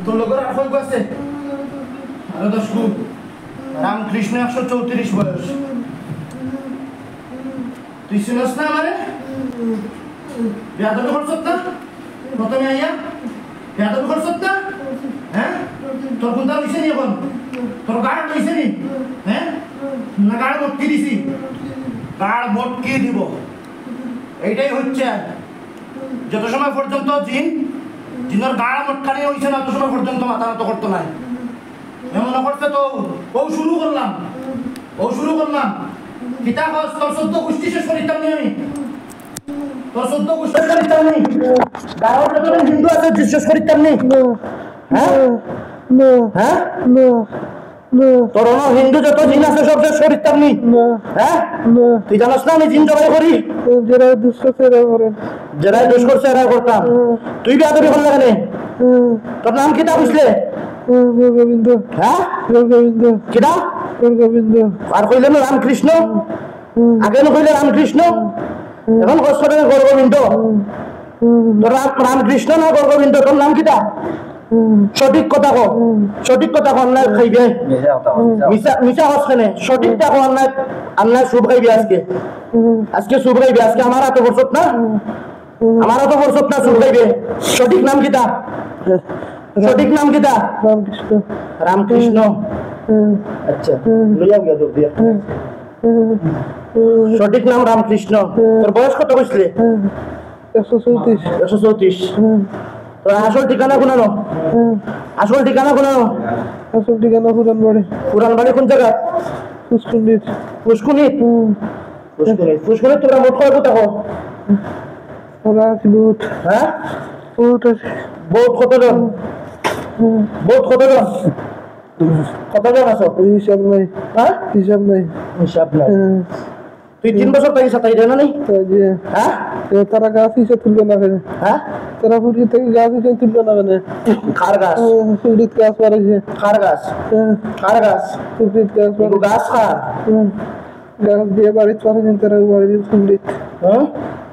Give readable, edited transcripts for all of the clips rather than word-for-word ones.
তোর লোকের আর কই আছে আরো 10 গুণ রামকৃষ্ণ 134 বয়স তুই শুনস না আমারে বেয়াদবি করছত না প্রথমে আইয়া বেয়াদবি করছত না হ্যাঁ তোর কোনটা হইছে নি এখন তোর গাড় হইছে নি হ্যাঁ না গাড় মটকি দিছি গাড় মটকি দিব এইটাই হচ্ছে যত সময় পর্যন্ত জিনের গাড় মটকানি হইছে না তত সময় পর্যন্ত মাথা নত করতো নাই এমন করতে তো ও শুরু করলাম কিতা হস তোর 14 গোষ্ঠী শেষ করিতাম নি আমি তোর 14 গোষ্ঠী শেষ করিতাম নি গাঁৱৰ যত হিন্দু আছে শেষ করিতাম নি হ্যাঁ হ্যাঁ তোর হিন্দু যত জিন আছে সব শেষ করিতাম নি হ্যাঁ তুই জানাস না আমি জিন জবাই করি যারা দুষ করছে এরা করতাম তুই বেয়াদবি করলে কেন তোর নাম কিতা বুঝলে গোবিন্দ হ্যাঁ গোবিন্দ কিটা গোবিন্দ আর কইলে না রামকৃষ্ণ আগে না কইলে রামকৃষ্ণ এখন কষ্ট করে গোবিন্দ তোর রামকৃষ্ণ না গোবিন্দ তোর নাম কিটা সঠিক কথা কো আল্লাহ খাইবে মিছা হস কেনে সঠিকটা কো আল্লাহ শুভ খাইবে আজকে শুভ খাইবে আজকে আমার হাতে বরছত না শুভ খাইবে সঠিক নাম কিটা রামকৃষ্ণ আচ্ছা লইয়া গিয়া দূর দিয়া সঠিক নাম রামকৃষ্ণ তোর বয়স কত কইছিলে 134 তোর আসল ঠিকানা কোনানো পুরানবাড়ি কোন জায়গা পুষ্কুনিত তোরা মোট কয় কত হ্যাঁ বহুত কতজন আছো হিসাব নাই তুই 3 বছর থেকে সাতাই দেয় না নি হ্যাঁ তারা গাছ হিসেবে তুলবে না কেন হ্যাঁ তারা ফুটি থেকে গাছ হিসেবে তুলবে না কেন কার গাছ ফুটিত গাছ পারেছে কার গাছ ফুটিত গাছ গাছ গাছ দিয়ে বাড়ির পারেছেন তারা বাড়ির ফুটিত হ্যাঁ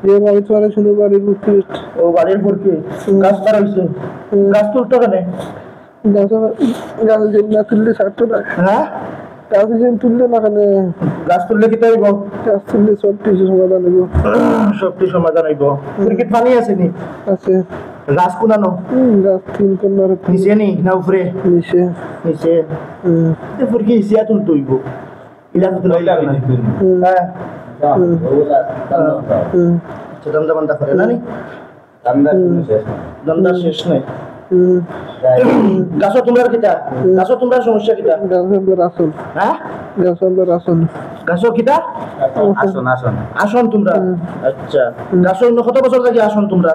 দিয়ে বাড়ির পারে শুধু বাড়ির ফুটিত ও বাড়ির ফুটি গাছ পারেছে গাছ তুলতো কেন গাছ না তুললে ছাড়তো না হ্যাঁ গাছ তুললে না কেন গাছ তুললে কি তাইব গাছ তুললে সবটি সমাধান হইব ক্রিকেট পানি আছে নি আছে গাছ কোনানো গাছ 3 কোনার নিচে নি না উপরে নিচে ফুরকি হিসিয়া তুলতে হইব ইলা তুললে হ্যাঁ দান্দা বান্দা করে না নি দান্দা শেষ নাই গাছ তোমরা কিটা গাছ তোমরা সমস্যা কিটা গাছ কিটা আসন তোমরা আচ্ছা গাছ কত বছর থেকে আসন তোমরা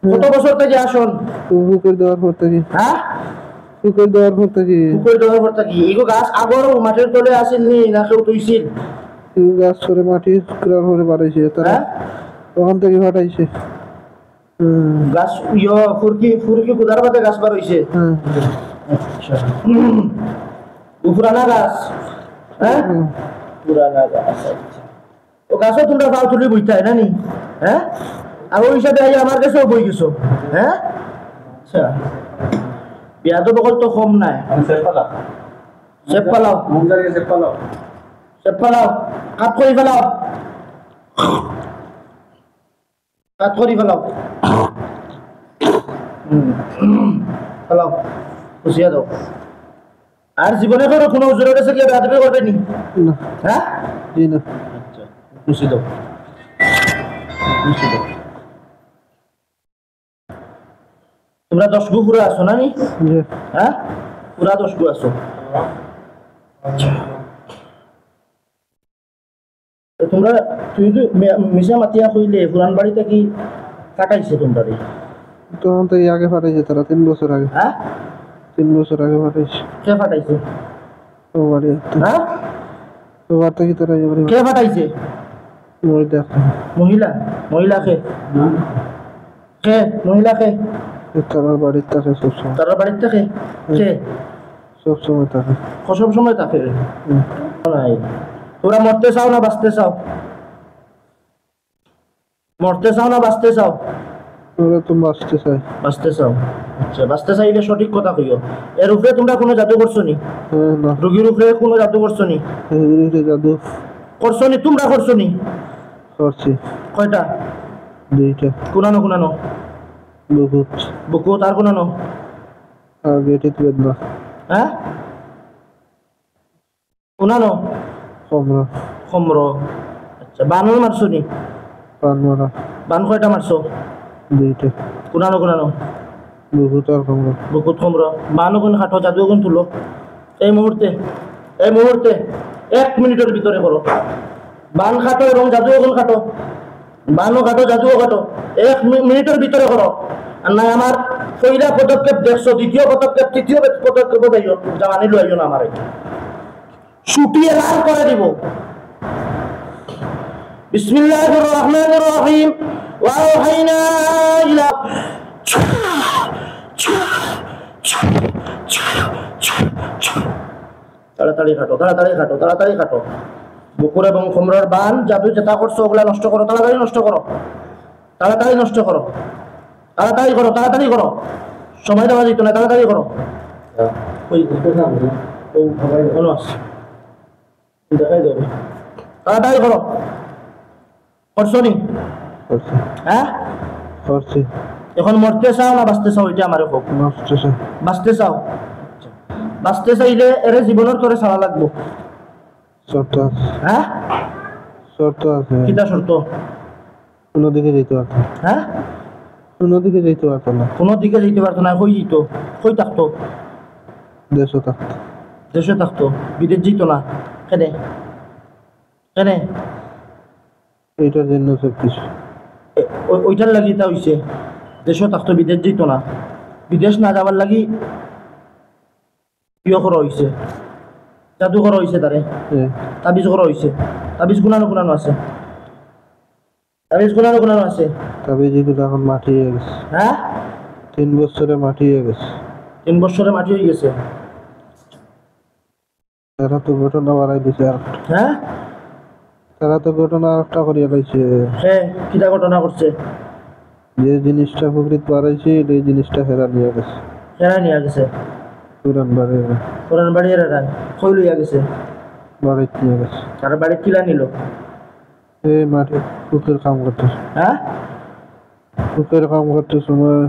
কত বছর থেকে আসন পুকুর দেওয়ার পর থেকে হ্যাঁ পুকুর দেওয়ার পর থেকে এগো গাছ আগর মাটির তলে আসিল নি না কেউ তুইছিল গাছ সরে মাটি করার পরে বাড়াইছে তারা তখন থেকে ফাটাইছে গাছ ফুরকি কুদার বাদে গাছ বার হইছে আচ্ছা পুরানা গাছ হ্যাঁ পুরানা গাছ আচ্ছা ও গাছও তোমরা পাও তুলি বইতাই না নি হ্যাঁ আর ওই হিসাবে আমার কাছেও বই গেছো হ্যাঁ আচ্ছা বিয়া তো বকল তো কম নাই সেপ পালাও কাট করে ফেলাও খুশিয়া দাও আর জীবনে কোনো জোরে গেছে কি বেয়াদবি করবে নি হ্যাঁ আচ্ছা খুশি দাও তোমরা 10 গু পুরা আছো না নি হ্যাঁ পুরা 10 গু আছো আচ্ছা তোমরা তুই মিশা মাতিয়া কইলে পুরান বাড়িতে কি কাটাইছে তোমরা তখন তো আগে ফাটাইছে তারা 3 বছর আগে হ্যাঁ 3 বছর আগে ফাটাইছে কে ফাটাইছে ও বাড়ি হ্যাঁ তো বাড়িতে কি তোরা কে ফাটাইছে মহিলা কে তার বাড়িতে থাকে কে সব সময় থাকে তোরা মরতে চাও না বাঁচতে চাও ওরা তো বাঁচতে চায়। বাঁচতে চাও? আচ্ছা, বাঁচতে চাইলে সঠিক কথা কইও। এর উপরে তোমরা কোনো জাদু করছো নি? হ্যাঁ না, রোগীর উপরে কোনো জাদু করছো নি? এগুলিতে জাদু করছো নি? তোমরা করছো নি? করছি। কয়টা? 2টা। কোনানো কোনানো? বহুত। বুকু তার কোনানো? আর গেটে বেদনা। হ্যাঁ, কোনানো? কমরা। খমর। আচ্ছা, বানও মারছো নি? পান মারা। বান কয়টা মারছো? 2টা। কোনানো কোনানো? বহুত আর কমরা। বুকুত খমর। বানও কোন খাটো, জাদু কোন তুলো এই মুহূর্তে, এই মুহূর্তে 1 মিনিটের ভিতরে করো। বান খাটো এবং জাদু কোন খাটো, বানও খাটো জাদুও খাটো, 1 মিনিটের ভিতরে করো। আর না আমার পয়লা পদক্ষেপ দেখছো, দ্বিতীয় পদক্ষেপ, তৃতীয় পদক্ষেপ যাইও, জানি লইও না আমারে, ছুটিয়ে লাল করে দিব। বিসমিল্লাহির রহমানির রহিম। ওয়া আওহাইনা ইলা তাড়াতাড়ি খাটো, তাড়াতাড়ি খাটো, তাড়াতাড়ি খাটো। বুকুর এবং খমরার বান জাদু যেটা করছো ওগুলা নষ্ট করো, তাড়াতাড়ি নষ্ট করো, তাড়াতাড়ি নষ্ট করো, তাড়াতাড়ি করো, তাড়াতাড়ি করো। সময় দেওয়া যেত না, তাড়াতাড়ি করো। ওই ও অনুয়াস দেখাই দেবে, তাড়াতাড়ি করো। করছো নি? করছি। হ্যাঁ, করছি। এখন মরতে চাও না বাঁচতে চাও? এটা আমার হোক। বাঁচতে চায়। বাঁচতে চাও? বাঁচতে চাইলে এরে জীবনের করে ছাড়া লাগবো। শর্ত আছে। হ্যাঁ, শর্ত আছে। কিটা শর্ত? কোনো দিকে যেতে পারতো না। হ্যাঁ, কোনো দিকে যেতে পারতো না। কোনো দিকে যেতে পারতো না? কই যেত? কই থাকতো? দেশও থাকতো। দেশে থাকতো, বিদেশ যেত না? কেনে কেনে? এইটার জন্য সব কিছু। ওইটার লাগি তা হইছে দেশও থাকতো, বিদেশ যেত না। বিদেশ না যাবার লাগি ইয়ে করা হইছে, জাদু করা হইছে তারে, তাবিজ করা হইছে। তাবিজ গুনানো গুনানো আছে, তাবিজ গুনানো গুনানো আছে। তবে যেগুলো এখন মাটি হয়ে গেছে। হ্যাঁ, 3 বছরে মাটি হয়ে গেছে। 3 বছরে মাটি হয়ে গেছে। তারা তো ঘটনা বাড়াই দিছে আর। হ্যাঁ, তারা তো ঘটনা আরেকটা করিয়া লাইছে। হ্যাঁ, কিটা ঘটনা করছে? যে জিনিসটা প্রকৃত বাড়াইছে এই জিনিসটা ফেরা নিয়ে গেছে। হেরা নিয়ে গেছে। পুরান বাড়ি কোরআন বাড়ি হেরা কই লইয়া গেছে? বাড়িতে নিয়ে গেছে। তার বাড়ি কিলা নিল? এই মাটি পুকুর কাম করতে। হ্যাঁ, পুকুর কাম করতে সময়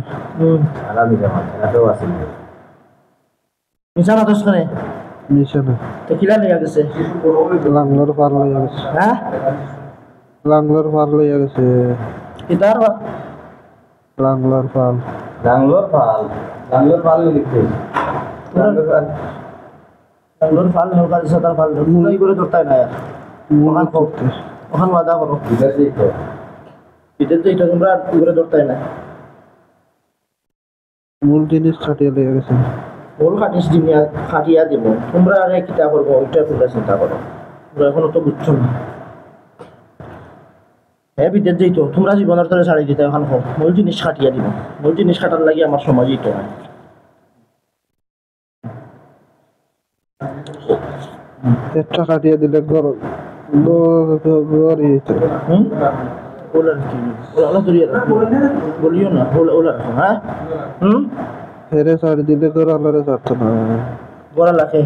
মিশা মাতস খানে মিশানে তো কিলা লইয়া গেছে? লাংলার পার লইয়া গেছে। হ্যাঁ, লাংলার পার লইয়া গেছে। কিতার লাংলার পাল। Danglor Pal, Danglor Pal লিখতে লোর ফাল নরকার সাতার ফাল মুলাই করে ধরতাই না यार। ওখান করতে ওখান ওয়াদা করো বিদেশে তো বিদেশ যেটা তোমরা করে ধরতাই না। মূল জিনিস খাটিয়ে লইয়া গেছে। ওল কাটিস দিনিয়া খাটিয়া দেব, তোমরা আরে কিতা করবো ওইটা তোমরা চিন্তা করো। তোমরা এখনো তো বুঝছো না। হ্যাঁ, বিদেশ যেত তোমরা জীবনের তরে ছাড়ি দিতে এখন হোক, মূল জিনিস খাটিয়া দিব। মূল জিনিস খাটার লাগি আমার সময় যেত না। একটা কাটিয়ে দিলে ঘর হইতো। ওলা কি ওলা ধরিয়া রাখো, বলিও না ওলা ওলা রাখো। হ্যাঁ, হেরে ছাড়ি দিলে ঘর আলারে ছাড়তো না। বড়া লাখে।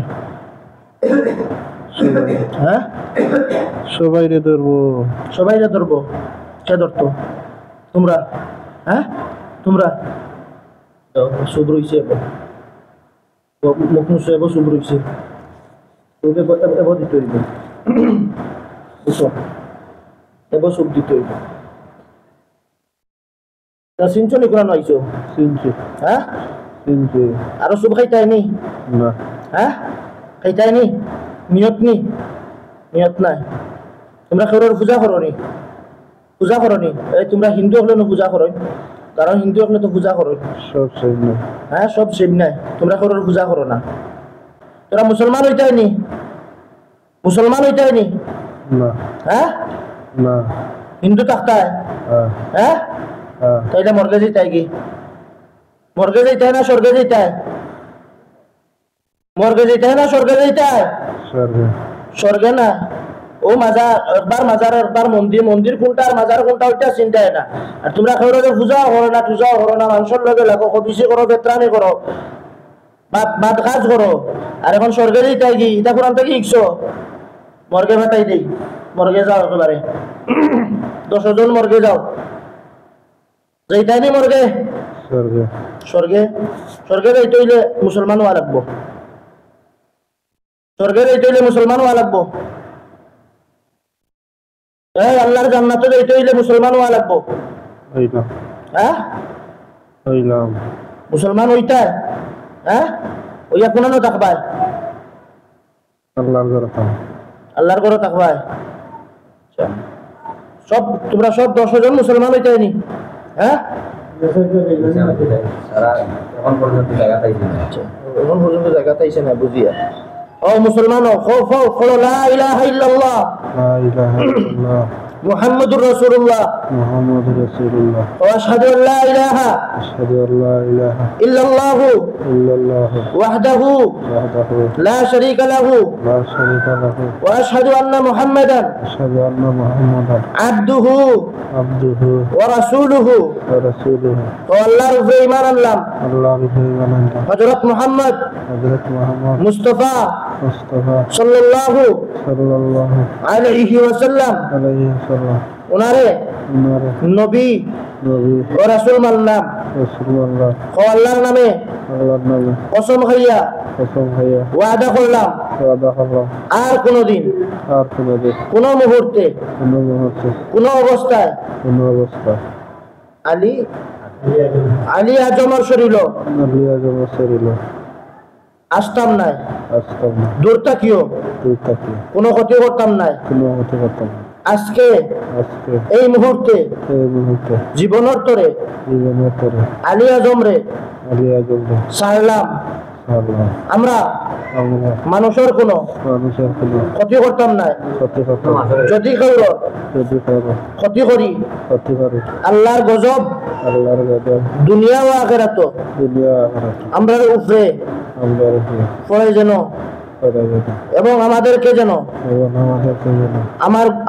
হ্যাঁ, সবাই রে ধরবো। সবাই যা ধরবো। কে ধরতো? তোমরা? হ্যাঁ, তোমরা শুভ রইছে মুখ মুছে এবার শুভ রইছে এবার দিতে হইব। বুঝছো, এবার সব দিতে হইব। সিনচনি কোরআন আইছো? চিনছি হ্যাঁ, চিনছি। আরো সব খাইতাই নি? না হ্যাঁ, খাইতাই নি? নিয়ত নি? নিয়ত নাই। তোমরা কেউর পূজা করো নি? পূজা করো নি? এই তোমরা হিন্দু হলে না পূজা করো, কারণ হিন্দু হলে তো পূজা করো। সব সেম না। হ্যাঁ, সব সেম নাই। তোমরা কেউর পূজা করো না। তোরা মুসলমান হইতাই নি? মুসলমান হইতাই নি? না হ্যাঁ, না। হিন্দু থাকতায়? হ্যাঁ হ্যাঁ, হ্যাঁ। তাইলে মর্গে যেতাই কি? মর্গে যেতাই না স্বর্গে যেতাই? মর্গে যেতাই না স্বর্গে যেতাই? স্বর্গে। স্বর্গে না। ও মাজার একবার মন্দির কোনটা আর মাজার কোনটা ওইটা চিন্তায় না। আর তোমরা কেউ পূজাও করো না টুজাও করো না, মানুষের লগে লাগো, কবিসি করো, বেত্রানি করো, বাদ কাজ করো। আর এখন স্বর্গে দিই কি এটা কোরআন থেকে শিখছো? মর্গে ফাটাই দিই, মর্গে যাও একেবারে 10 জন মর্গে যাও, যেটাই নি মর্গে স্বর্গে যাইতে হইলে মুসলমান হওয়া লাগবো, স্বর্গে যাইতে হইলে মুসলমান হওয়া লাগবো। এই আল্লাহর জান্নাতে যাইতে হইলে মুসলমান হওয়া লাগবো। হ্যাঁ মুসলমান হইতা, হ্যাঁ ওইয়া কোনানো থাকবাই, আল্লাহর ঘরে থাকবাই। সব তোমরা সব 10 জন মুসলমান হইতাইনি? হ্যাঁ এখন পর্যন্ত জায়গা পাইছি না। এখন পর্যন্ত জায়গা পাইছে না বুঝিয়া। ও মুসলমান খোলো লা ইলাহা ইল্লাল্লাহ মুহাম্মাদুর রাসূলুল্লাহ ওয়া আশহাদু আল লা ইলাহা ইল্লাল্লাহ ওয়াহদাহু লা শারীকা লাহু ওয়া আশহাদু আন্না মুহাম্মাদান আবদুহু ওয়া রাসূলুহু। তো আল্লাহর উপরে ঈমান আনলাম, হযরত মুহাম্মদ মুস্তাফা সাল্লাল্লাহু আলাইহি ওয়াসাল্লাম উনারে নবী ও রাসূল মানলাম। ও আল্লাহর নামে কসম খাইয়া ওয়াদা করলাম আর কোনদিন কোন মুহূর্তে কোন অবস্থায় আলী আজমর শরীর আসতাম নাই, দূর থাকিও কোনো ক্ষতি করতাম নাই। আজকে এই মুহূর্তে জীবনের তরে আলী আজমরে ছাড়লাম। আমরা মানুষের কোনো ক্ষতি করতাম না, যদি কেউ ক্ষতি করি আল্লাহর গজব দুনিয়া ও আখিরাত আমরা উপরে পড়ে যেন, এবং আমাদেরকে যেন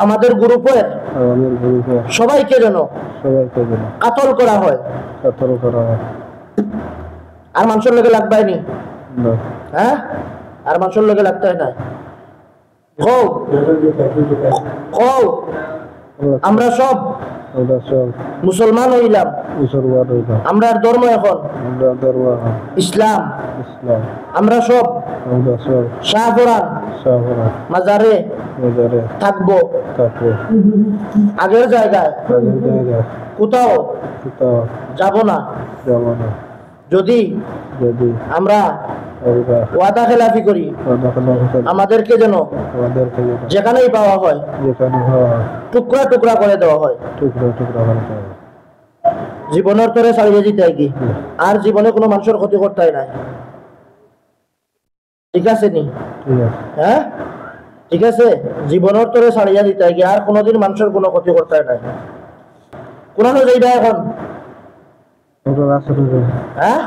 আমাদের গ্রুপের সবাইকে যেন কাতল করা হয়। আর মানুষের লোকে লাগবাইনি, হ্যাঁ আর মানুষের লোকে লাগতে হয় না। আমরা সব মুসলমান হইলাম, আমরা ধর্ম এখন ইসলাম। আমরা সব শাহপুরান মাজারে থাকবো, আগের জায়গায় কোথাও যাব না। যদি আমরা ওয়াদা খেলাফি করি আমাদেরকে যেন যেখানেই পাওয়া হয় টুকরা টুকরা করে দেওয়া হয়, জীবনের তরে ছাড়িয়ে দিতে হয় কি, আর জীবনে কোনো মানুষের ক্ষতি করতে হয় না। ঠিক আছে নি? হ্যাঁ ঠিক আছে, জীবনের তরে ছাড়িয়ে দিতে হয় কি, আর কোনোদিন মানুষের কোনো ক্ষতি করতে হয় না। কোন যাইবা এখন? হ্যাঁ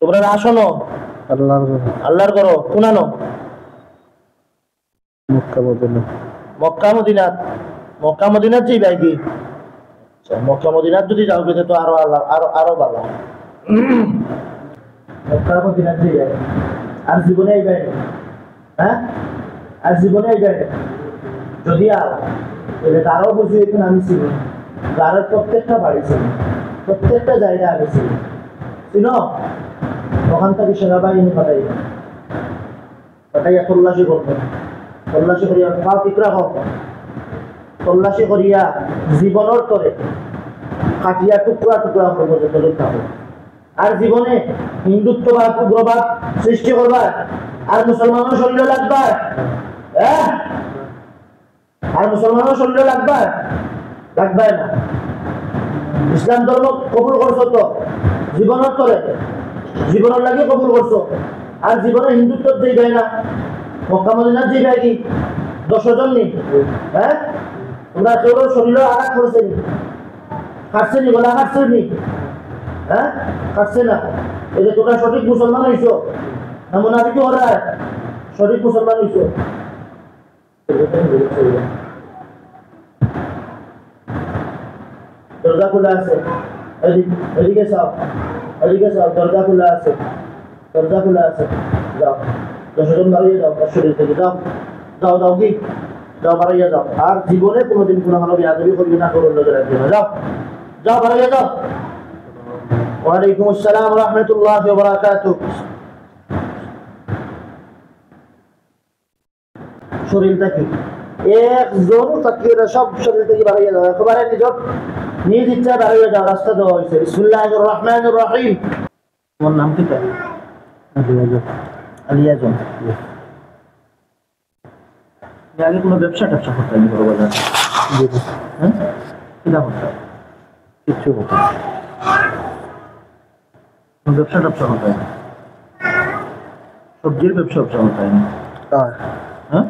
তোমরা আসনো আল্লাহর করো কোনানো মক্কা মদিনাত যাইবা কি? মক্কা মদিনাত যদি যাও তো আরো আরো ভালো। মক্কা মদিনাত যাইবা আর জীবনে আইবাই, হ্যাঁ আর জীবনে আইবাই যদি আর তারও বুঝি এখানে আমি ছিল, তার প্রত্যেকটা বাড়ি ছিল, প্রত্যেকটা জায়গা আমি ছিল চিনো। ওখান থেকে সেনাবাহিনী পাঠাইয়া তল্লাশি করবো, তল্লাশি করিয়া পাও ঠিক রাখো, তল্লাশি করিয়া জীবনের তরে কাটিয়া টুকরা টুকরা করবো যতদিন থাকো। আর জীবনে হিন্দুত্ব বা উগ্রবাদ সৃষ্টি করবার আর মুসলমানের শরীরে লাগবার, হ্যাঁ আর মুসলমানের শরীরে লাগবার না। ইসলাম ধর্ম কবুল করছো তো জীবনের তরে, জীবনের লাগে কবুল করছো, আর জীবনে হিন্দুত্ব যাইবে না, মক্কা মদিনাত যাইবে কি 10 জন নি? হ্যাঁ তোমরা কেউ শরীরে আঘাত করেছে নি? কাটছে নি? গলা কাটছে নি? হ্যাঁ কাটছে না। এই যে তোমরা সঠিক মুসলমান হইছো না মুনাফিকি ওরা শরীর মুসলমান হইছো দরজা খোলা আছে এদিকে সব দরজা খোলা আছে যাও 10 জন বাড়িয়ে যাও শরীর থেকে যাও কি যাও বাড়িয়ে যাও আর জীবনে কোনোদিন কোনো ভালো বিয়াদবি করবি না করুন লোকের রাখবে না যাও বাড়িয়ে যাও ওয়ালাইকুম আসসালাম রহমতুল্লাহ ওয়া বারাকাতুহু শরীরটা কি একজন তাকিয়ে সব শরীর থেকে বাড়িয়ে যাও একেবারে নিজ ইচ্ছা বাড়িয়ে যাও রাস্তা দেওয়া হয়েছে বিসমিল্লাহির রহমানির রহিম তোমার নাম কি আলিয়াজন আগে কোনো ব্যবসা করতে আমি বড় বাজার হ্যাঁ কিনা করতে কিচ্ছু করতে ব্যবসা করতে সবজির ব্যবসা করতে হ্যাঁ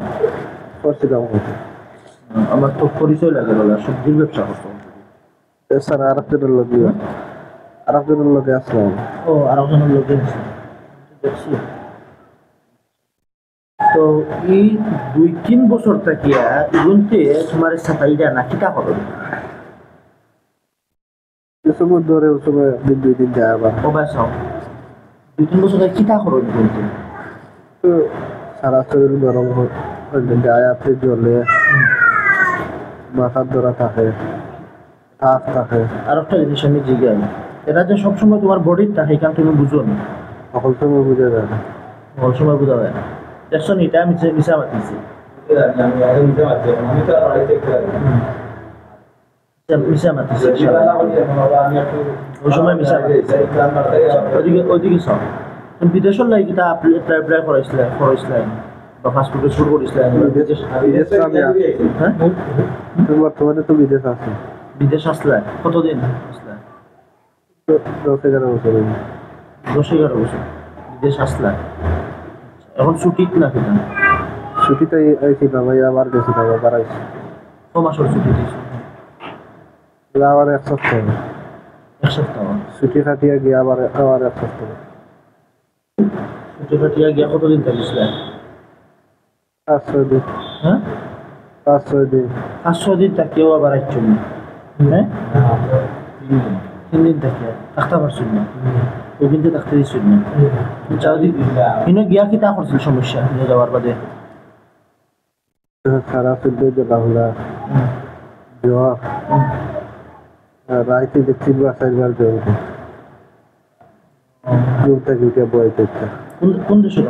আমার তো পরিচয় লাগে বলে সবজির ব্যবসা করতে স্যার আরেকজনের লগে আসলাম ও আরেকজনের লগে দেখছি তো এই 2-3 বছর থাকিয়া ইগুনতে তোমার সাতাইডা না কিতা করো সময় ধরে ওই সময় দুই দিন যায় আবার ও বাসাও 2-3 বছর কিতা করো ইগুনতে তো সারা শরীর গরম হয় গায়ে হাতে জ্বলে মাথার ধরা থাকে তাপ থাকে আর একটা জিনিস আমি জিজ্ঞাসা এটা যে সবসময় তোমার বডির থাকে কারণ তুমি বুঝো না সকল সময় বুঝে যায় না সকল সময় বোঝা যায় না দেখছো নি এটা আমি মিশা মাতিছি মিশা মাতিছি ওই সময় মিশা ওইদিকে সব তুমি বিদেশের লাগে কিতা এপ্লাই করাইছিলেন বা পাসপোর্টে শুরু করেছিলেন বর্তমানে তো বিদেশ আছে বিদেশ আসলে কতদিন আসলে 10-11 বছর 10-11 বছর বিদেশ আসলে এখন ছুটি না কিনা ছুটিতে আইছি না ভাই আবার গেছি না আবার আইছি ক মাসের ছুটি দিয়েছো আবার 1 সপ্তাহ 1 সপ্তাহ ছুটি কাটিয়ে গিয়ে আবার 1 সপ্তাহ ছুটি কাটিয়ে গিয়ে কতদিন থাকিছিলে 5-6 দিন হ্যাঁ 5-6 দিন 5-6 দিন থাকিও আবার আইছো হ্যাঁ 3 দিন থাকিয়া থাকতে পারছো না ওই দিনতে থাকতে দিচ্ছ না চারদিন গিয়া কিতা করছিল সমস্যা নিয়ে যাওয়ার বাদে সারা শরীরে জ্বলা জ্বর রাইতে যে 3-4 জ্বর উঠে ঘুমটা বইতে কোন দেশে